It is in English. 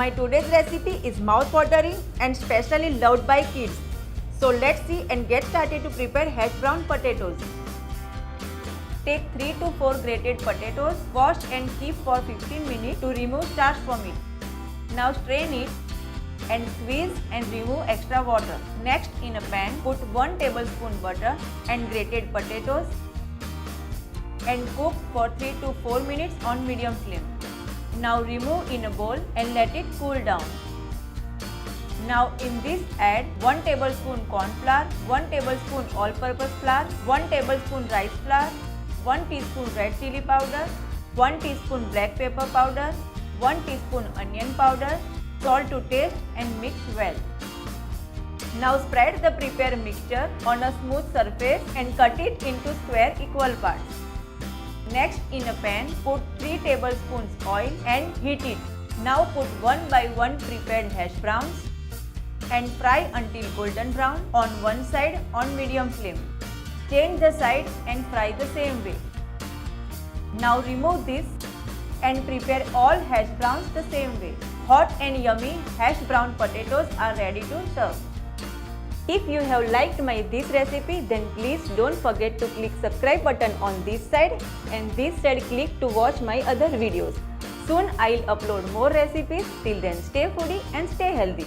My today's recipe is mouth-watering and specially loved by kids. So let's see and get started to prepare hash brown potatoes. Take 3 to 4 grated potatoes, wash and keep for 15 minutes to remove starch from it. Now strain it and squeeze and remove extra water. Next, in a pan, put 1 tablespoon butter and grated potatoes and cook for 3 to 4 minutes on medium flame. Now remove in a bowl and let it cool down. Now in this add 1 tablespoon corn flour, 1 tablespoon all-purpose flour, 1 tablespoon rice flour, 1 teaspoon red chili powder, 1 teaspoon black pepper powder, 1 teaspoon onion powder, salt to taste and mix well. Now spread the prepared mixture on a smooth surface and cut it into square equal parts. Next, in a pan, put 3 tablespoons oil and heat it. Now put one by one prepared hash browns and fry until golden brown on one side on medium flame. Change the side and fry the same way. Now remove this and prepare all hash browns the same way. Hot and yummy hash brown potatoes are ready to serve. If you have liked this recipe, then please don't forget to click subscribe button on this side and this side click to watch my other videos. Soon I'll upload more recipes. Till then, stay foodie and stay healthy.